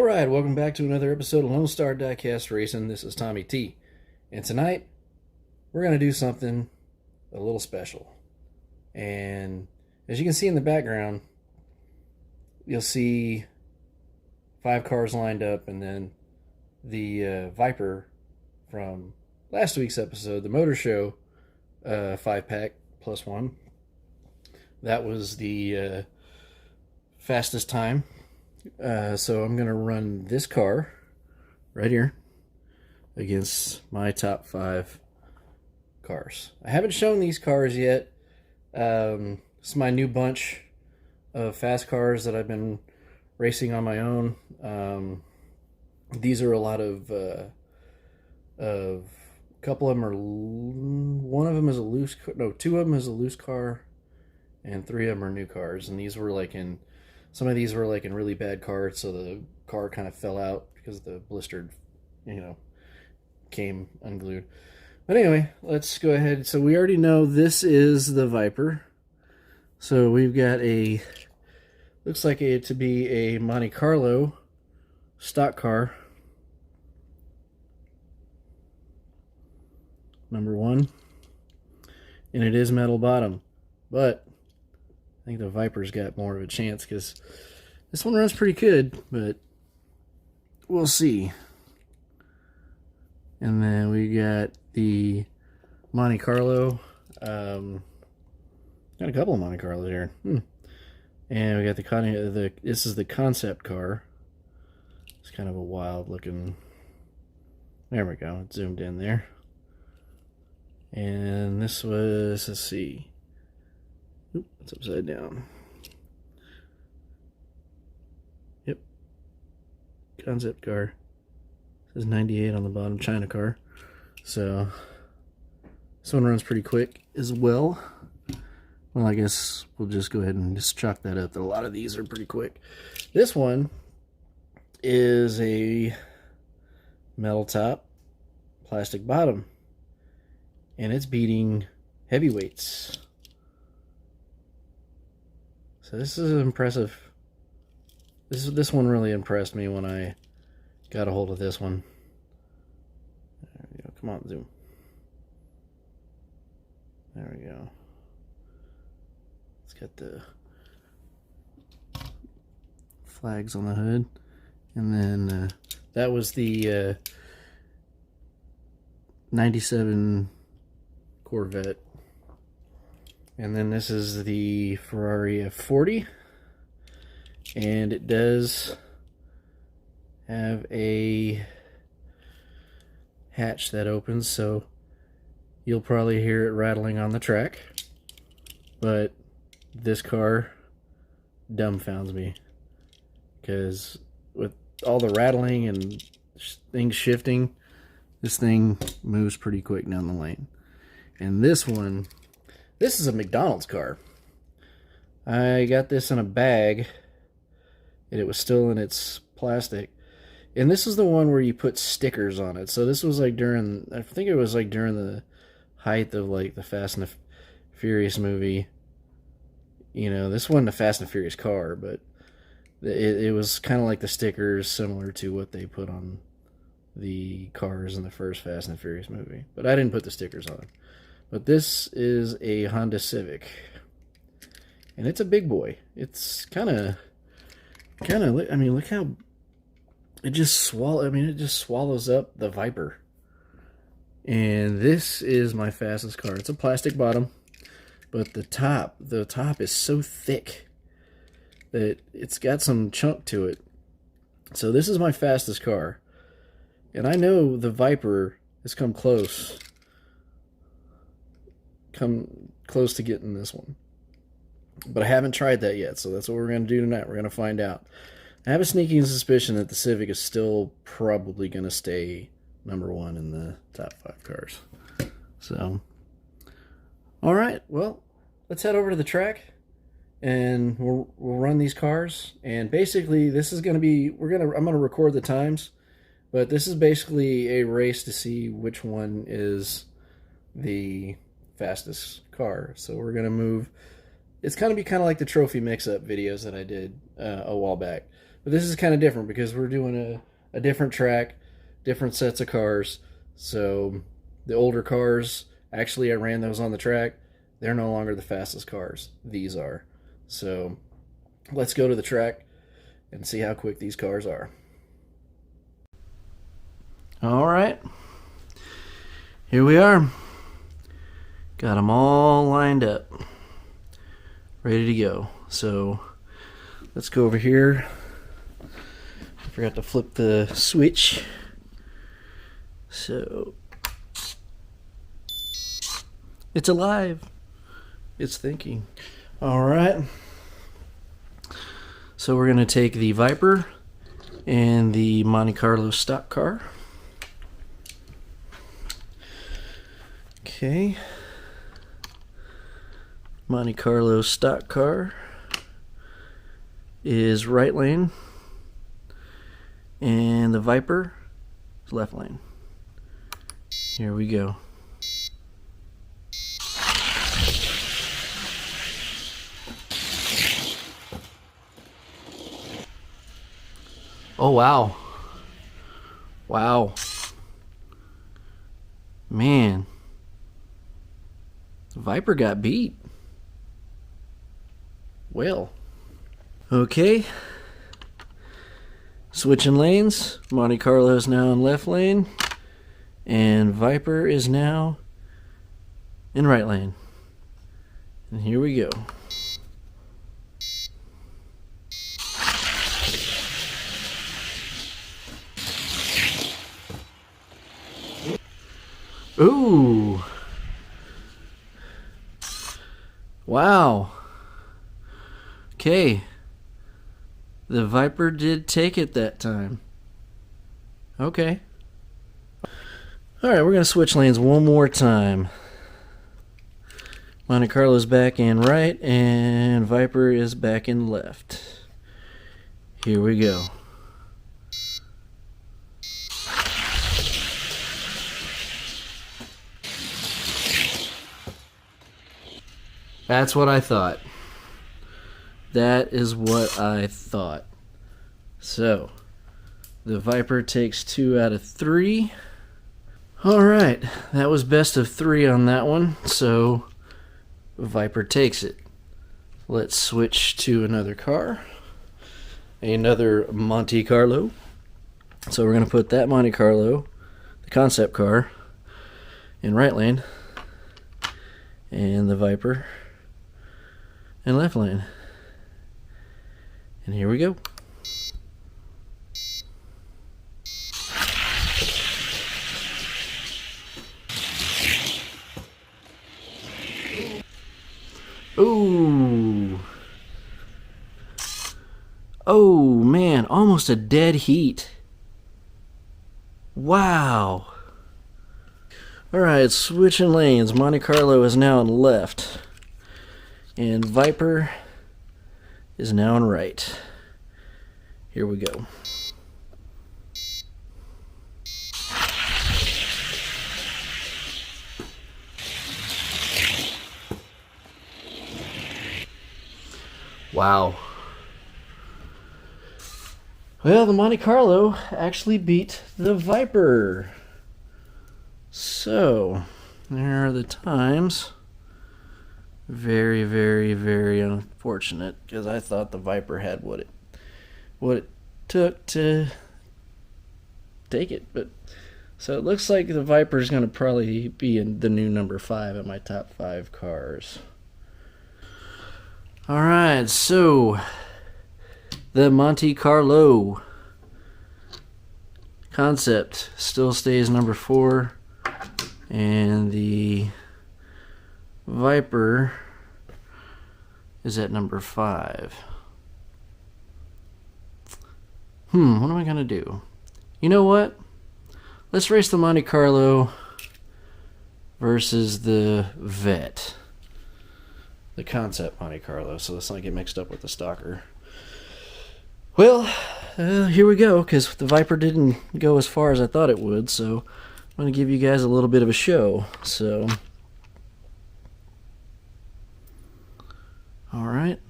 Alright, welcome back to another episode of Lone Star Diecast Racing. This is Tommy T. And tonight, we're going to do something a little special. And as you can see in the background, you'll see 5 cars lined up, and then the Viper from last week's episode, the Motor Show 5-pack plus 1. That was the fastest time. So I'm going to run this car right here against my top 5 cars. I haven't shown these cars yet. It's my new bunch of fast cars that I've been racing on my own. These are a lot of a couple of them are, one of them is a loose, no, 2 of them is a loose car, and 3 of them are new cars. And these were like in, some of these were like in really bad cars, so the car kind of fell out because the blistered, came unglued. But anyway, let's go ahead. So we already know this is the Viper. So we've got a, looks like it to be a Monte Carlo stock car. Number 1. And it is metal bottom. But I think the Viper's got more of a chance because this one runs pretty good, but we'll see. And then we got the Monte Carlo. Got a couple of Monte Carlos here. And we got the this is the concept car. It's kind of a wild looking. There we go. It's zoomed in there. And this was, let's see. Oop, it's upside down. Yep. Concept car. It says 98 on the bottom, China car. So this one runs pretty quick as well. Well, I guess we'll just go ahead and just chalk that up. That a lot of these are pretty quick. This one is a metal top, plastic bottom, and it's beating heavyweights. So this is impressive. This one really impressed me when I got a hold of this one. There we go. Come on, zoom. There we go. It's got the flags on the hood. And then that was the 97 Corvette. And then this is the Ferrari F40. And it does have a hatch that opens, so you'll probably hear it rattling on the track. But this car dumbfounds me, because with all the rattling and things shifting, this thing moves pretty quick down the lane. And this one, this is a McDonald's car. I got this in a bag, and it was still in its plastic. And this is the one where you put stickers on it. So this was like during, I think it was like during the height of like the Fast and the Furious movie. This wasn't a Fast and Furious car, but it was kind of like the stickers similar to what they put on the cars in the first Fast and Furious movie. But I didn't put the stickers on it. But this is a Honda Civic, and it's a big boy. It's kind of, I mean, look how it just swallows up the Viper. And this is my fastest car. It's a plastic bottom, but the top is so thick that it's got some chunk to it. So this is my fastest car, and I know the Viper has come close to getting this one, but I haven't tried that yet. So that's what we're going to do tonight. We're going to find out. I have a sneaking suspicion that the Civic is still probably going to stay number 1 in the top 5 cars. So, all right, well, let's head over to the track, and we'll run these cars. And basically, this is going to be, I'm going to record the times, but this is basically a race to see which one is the fastest car. So we're going to move. It's going to be kind of like the trophy mix-up videos that I did a while back. But this is kind of different because we're doing a different track, different sets of cars. So the older cars, actually I ran those on the track. They're no longer the fastest cars. These are. So let's go to the track and see how quick these cars are. All right. Here we are. Got them all lined up. Ready to go. So let's go over here. I forgot to flip the switch. So it's alive. It's thinking. All right. So we're going to take the Viper and the Monte Carlo stock car. Okay. Monte Carlo stock car is right lane, and the Viper is left lane. Here we go. Oh, wow. Wow. Man. The Viper got beat. Well. Okay. Switching lanes. Monte Carlo is now in left lane. And Viper is now in right lane. And here we go. Ooh. Wow. Okay. The Viper did take it that time. Okay. Alright, we're going to switch lanes one more time. Monte Carlo's back in right, and Viper is back in left. Here we go. That's what I thought. That is what I thought. So, the Viper takes 2 out of 3. Alright, that was best of 3 on that one, so Viper takes it. Let's switch to another car. Another Monte Carlo. So we're going to put that Monte Carlo, the concept car, in right lane, and the Viper in left lane. And here we go. Ooh. Oh man, almost a dead heat. Wow. Alright, switching lanes. Monte Carlo is now in left. And Viper is now in right. Here we go. Wow. Well, the Monte Carlo actually beat the Viper. So, there are the times. Very, very, very unfortunate, because I thought the Viper had what it took to take it. But so it looks like the Viper is going to probably be in the new number 5 at my top 5 cars. All right, so the Monte Carlo concept still stays number 4, and the Viper is at number 5. What am I gonna do? You know what? Let's race the Monte Carlo versus the Vet. The concept Monte Carlo, so let's not get mixed up with the stalker. Well, here we go, because the Viper didn't go as far as I thought it would, so I'm going to give you guys a little bit of a show. So, alright,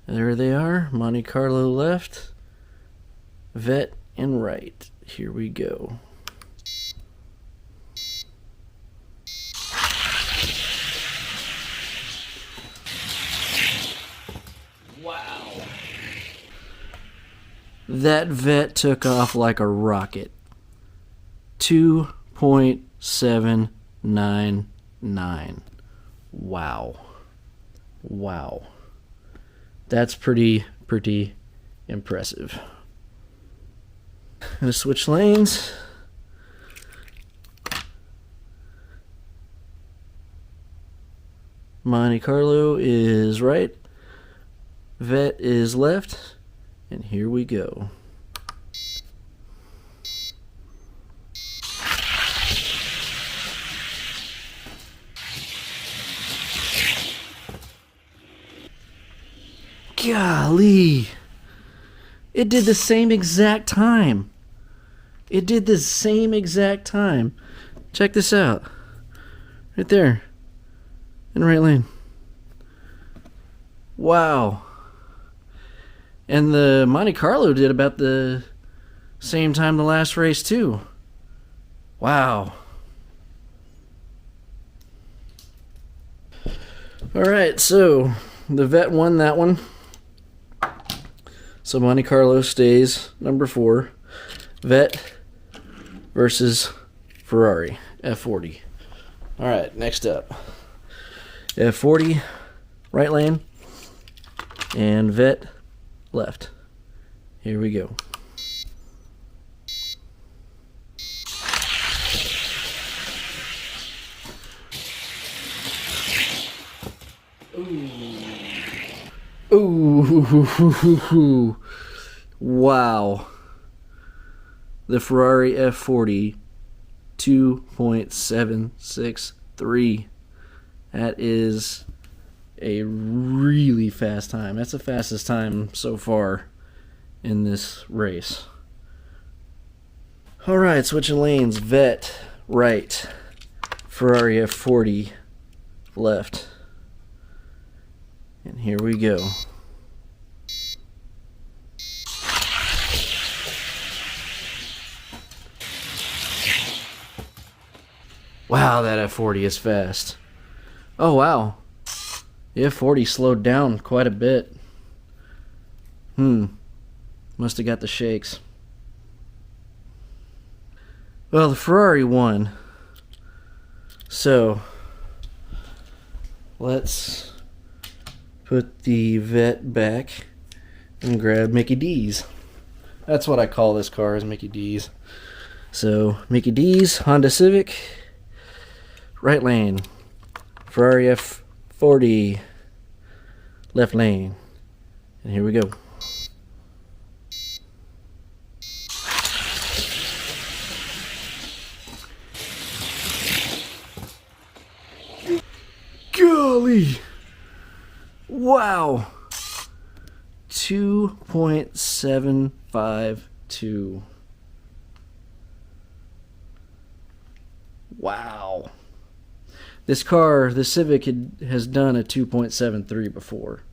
there they are, Monte Carlo left, Vet and Wright. Here we go. Wow. That Vet took off like a rocket. 2.799. Wow. Wow. That's pretty impressive. I'm gonna switch lanes. Monte Carlo is right. Vet is left. And here we go. Golly. It did the same exact time. It did the same exact time. Check this out. Right there. In the right lane. Wow. And the Monte Carlo did about the same time the last race too. Wow. Alright, so the Vet won that one. So Monte Carlo stays number 4. Vet versus Ferrari F40. Alright, next up. F40, right lane. And Vet, left. Here we go. Ooh. Wow. The Ferrari F40, 2.763. That is a really fast time. That's the fastest time so far in this race. Alright, switching lanes. Vet, right. Ferrari F40, left. And here we go. Wow, that F40 is fast. Oh, wow. The F40 slowed down quite a bit. Must have got the shakes. Well, the Ferrari won. So, let's put the Vet back and grab Mickey D's. That's what I call this car, is Mickey D's. So, Mickey D's, Honda Civic, right lane. Ferrari F40, left lane. And here we go. Golly! Wow! 2.752. Wow. This car, the Civic, has done a 2.73 before.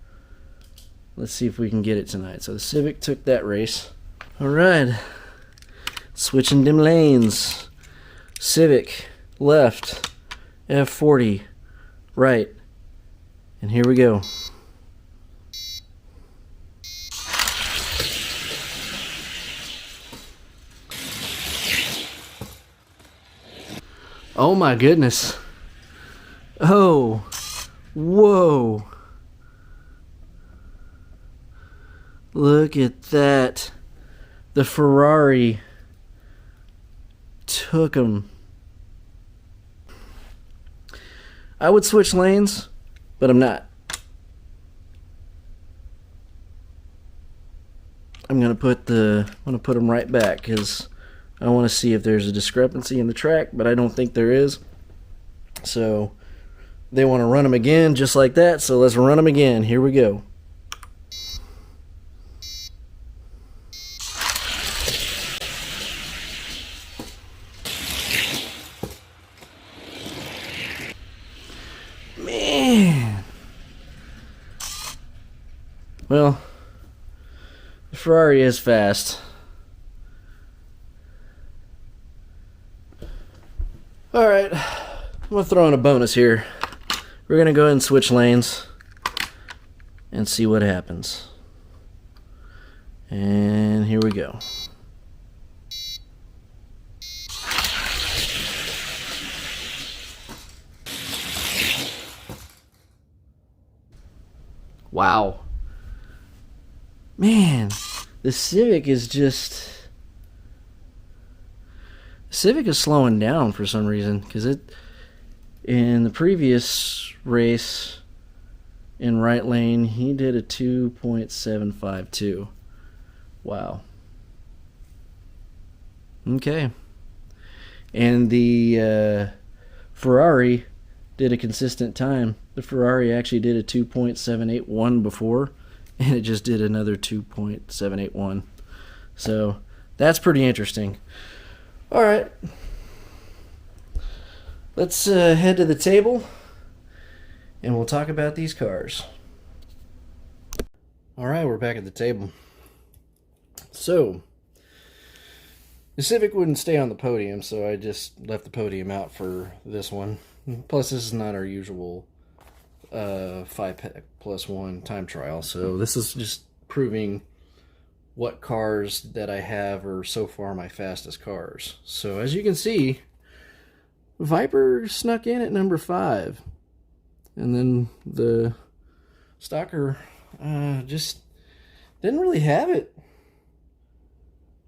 Let's see if we can get it tonight. So the Civic took that race. Alright. Switching dim lanes. Civic, left. F40, right. And here we go. Oh my goodness. Oh. Whoa. Look at that. The Ferrari took him. I would switch lanes, but I'm not. I'm gonna put them right back because I want to see if there's a discrepancy in the track, but I don't think there is. So they want to run them again just like that, so let's run them again. Here we go. Man. Well, the Ferrari is fast. Alright, I'm going to throw in a bonus here. We're going to go ahead and switch lanes and see what happens. And here we go. Wow. Man, the Civic is just... Civic is slowing down for some reason, because it, in the previous race in right lane, he did a 2.752. Wow. Okay. And the Ferrari did a consistent time. The Ferrari actually did a 2.781 before, and it just did another 2.781. So that's pretty interesting. All right, let's head to the table and we'll talk about these cars. All right, we're back at the table. So, the Civic wouldn't stay on the podium, so I just left the podium out for this one. Plus, this is not our usual 5-pack plus 1 time trial, so this is just proving what cars that I have are so far my fastest cars. So as you can see, Viper snuck in at number 5. And then the Stalker just didn't really have it.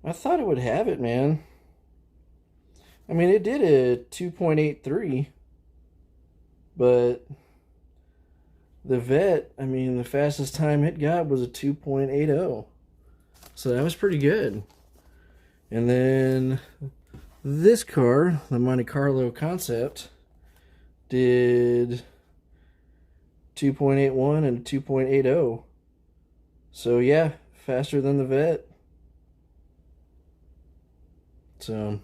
I thought it would have it, man. I mean, it did a 2.83. But the Vet, I mean, the fastest time it got was a 2.80. So that was pretty good. And then this car, the Monte Carlo Concept, did 2.81 and 2.80. So yeah, faster than the Vet. So,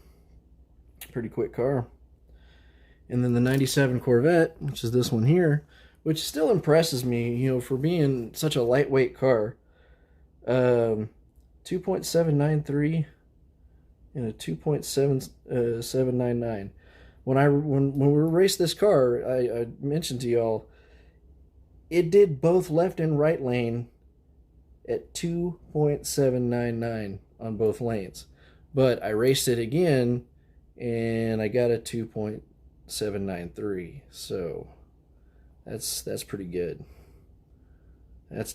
pretty quick car. And then the 97 Corvette, which is this one here, which still impresses me, you know, for being such a lightweight car. 2.793 and a 2.799. When we raced this car, I mentioned to y'all, it did both left and right lane at 2.799 on both lanes. But I raced it again and I got a 2.793. So that's pretty good. That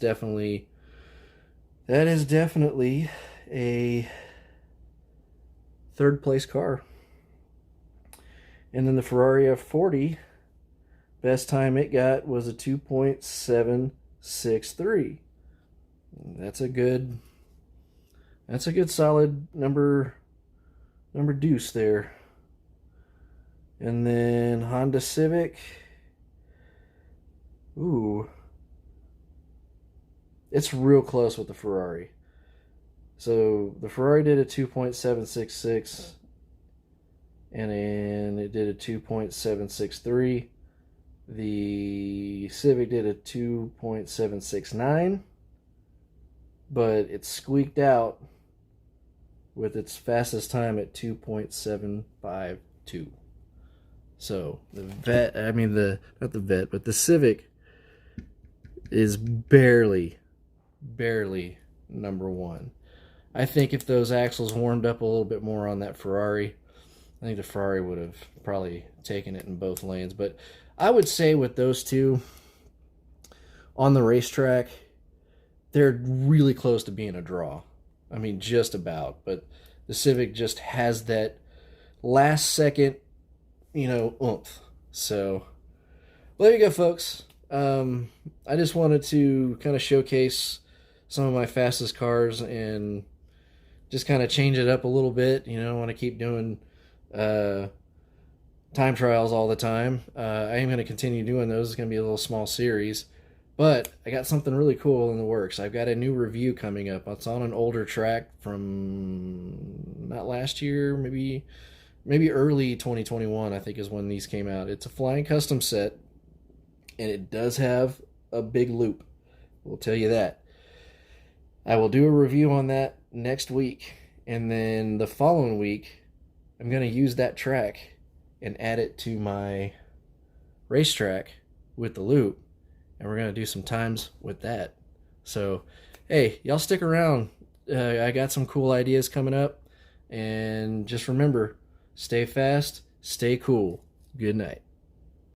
is definitely a third place car. And then the Ferrari F40, best time it got was a 2.763. That's a good solid number deuce there. And then Honda Civic, ooh, it's real close with the Ferrari. So the Ferrari did a 2.766 and it did a 2.763. The Civic did a 2.769, but it squeaked out with its fastest time at 2.752. So the Vet, I mean not the Vet, but the Civic is barely number 1. I think if those axles warmed up a little bit more on that Ferrari, I think the Ferrari would have probably taken it in both lanes. But I would say with those two on the racetrack, they're really close to being a draw. I mean, just about. But the Civic just has that last second, oomph. So, well, there you go, folks. I just wanted to kind of showcase some of my fastest cars and just kind of change it up a little bit. I want to keep doing time trials all the time. I am going to continue doing those. It's going to be a little small series. But I got something really cool in the works. I've got a new review coming up. It's on an older track from not last year, maybe early 2021, I think is when these came out. It's a flying custom set, and it does have a big loop. We'll tell you that. I will do a review on that next week, and then the following week, I'm going to use that track and add it to my racetrack with the loop, and we're going to do some times with that. So, hey, y'all stick around. I got some cool ideas coming up, and just remember, stay fast, stay cool. Good night.